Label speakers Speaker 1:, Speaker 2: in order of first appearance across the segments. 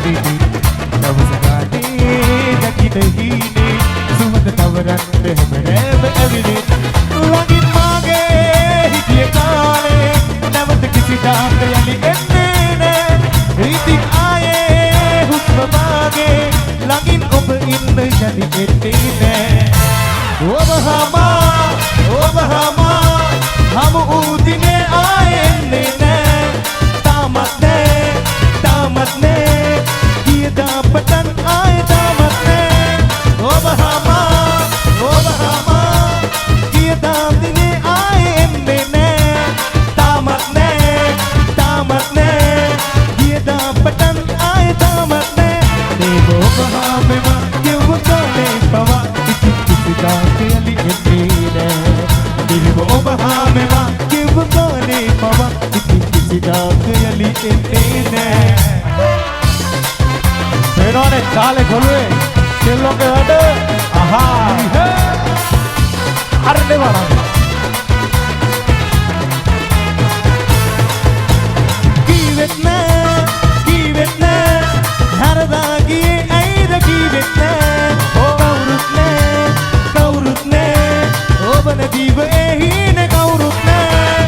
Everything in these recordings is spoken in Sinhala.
Speaker 1: ඇවිදින දවස ගානේ දකින හීනේ සුවඳ තවරන්න හැමරෑම ඇවිදින ළඟින් මාගේ හිටිය කාලේ නැවත කිසිදාක යලි එන්නේ නෑ ඉතින් ආයේ හුස්ම මාගේ ළඟින් ඔබ ඉන්න යලි එන්නේ නෑ ඔබ හමා හමු වූ දිනේ ආයෙන්නේ නෑ තාමත් නෑ ගියදා පටන් ආයෙ තාමත් නෑ ඔබ හමා ගියදා දිනේ ආයෙන්නේ නෑ තාමත් නෑ ගියදා පටන් ආයෙ තාමත් නෑ දේව ඔබ හමෙම ගෙව්ව කාලේ පවා ඉතින් කිසිදාක යලි එන්නේ නෑ දේව ඔබ හමෙම ගෙව්ව කාලේ පවා ඉතින් කිසිදාක යලි එන්නේ නෑ පේනවනේ කාලේ ගොළුවේ කෙල්ලෝගේ වැඩ අහා අරනේ වරන් කීවෙත් නෑ හරදා ගියේ ඇයිද කීවෙත් නෑ කවුරුත් නෑ ඔබ නැතිව එහිනේ කවුරුත් නෑ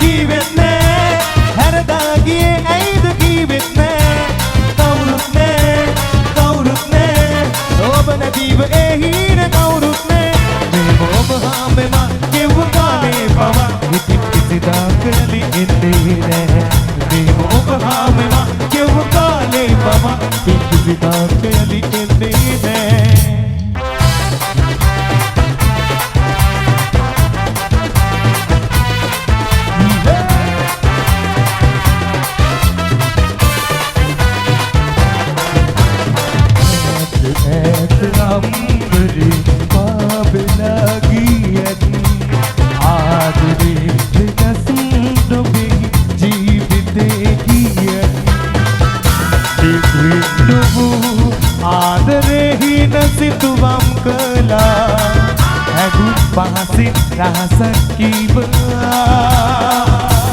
Speaker 1: කීවෙත් නෑ හරදා ගියේ ඇයිද කීවෙත් නෑ කවුරුත් නෑ ඔබ නැතිව එහිනේ කවුරුත් නෑ මේ ඔබ හැමම ගෙව්ව කාලේ පවා ඉතින් කිසිදාක යලි එන්නේ නෑ මේ ඔබ හැමම ගෙව්ව කාලේ පවා ඉතින් කිසිදාක යලි එන්නේ නෑ Rasa kiba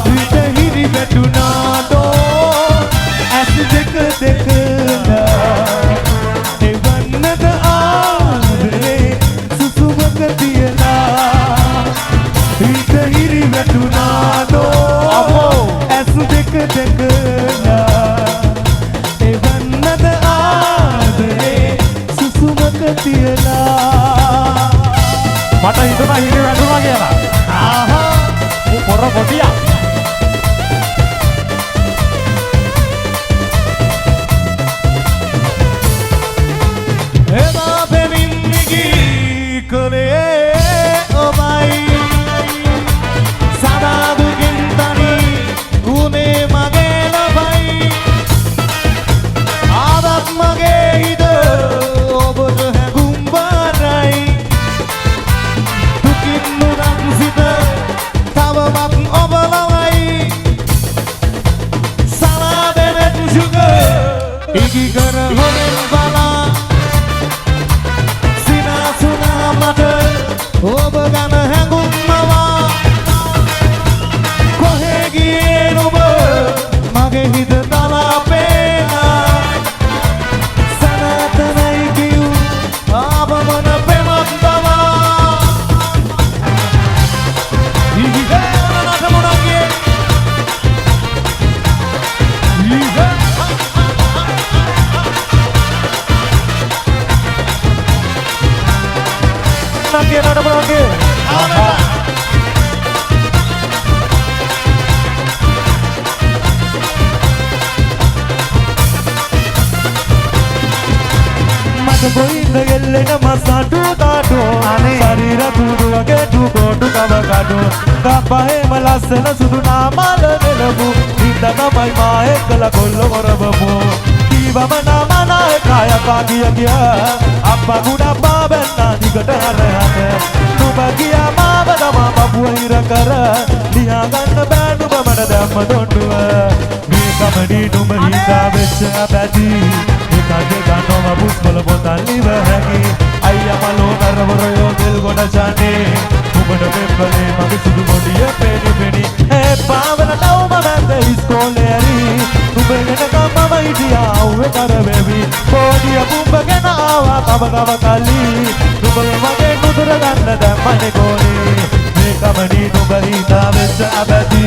Speaker 1: Rita hiri betunado As deka Devannada aadre Susumaka diyala Rita hiri betunado As deka Devannada aadre Susumaka diyala මට හිතුණා හිරි වැටුණා කියලා. ආහා මු පොර පොඩියා. එදා පෙමින්නිකි කලේ ඔබයි සදාදුකින් තනි උනේ මගේ ලබයි ආදත් මගේ හිත ඔබට හැඟුම් බරයි Iki kara horen bala Sina suna mata Oba gana hangum mawa Kohe giye nuba Mage hita tala pena Sana tanai kiu Aba mana pemak bawa Iki kara nata munangye Nanti ada apa lagi? Mata koi nagelle na masatu tato, sarira tudu age tu kotu kavakado, kapahe malasana sudu namala nelabu, ita kamai mae kala kollo korababu. Bamana mana kaya kagiya giya appa guda babenna digata harane nu bagiya ma bada ma babuwa ira kara liya ganna bandu bamana damma donduwa me kamani nu mahita vecha abadi ekage ganwa busmala botal liwa hagi ayya malo narwaro yo dil goda jane ubada pepale mage sudu godiya peni peni e pavana nauma mande iskole ari nu begena kama බර වෙවි පොඩිය පුඹගෙන ආවා තව කලි නුඹව මගේ නුදුර ගන්න දැම්මනේ ගෝලේ මේකම නී නුඹ හිතා වෙච්ච අබැති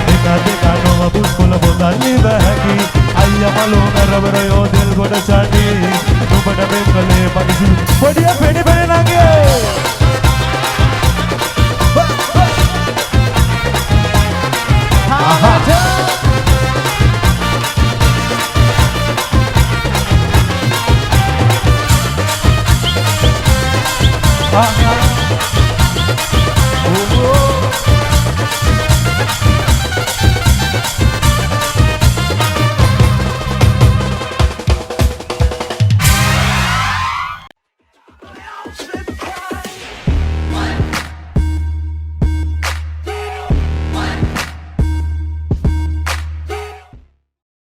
Speaker 1: එක දෙක නොව පුස්කුල බොතල් නිවැහැකි අයියා මලෝ නරවරයෝ දෙල් ගොඩ සටි නුඹට මෙන් කලේ පදිසි පොඩිය පෙඩි පෙඩි නගේ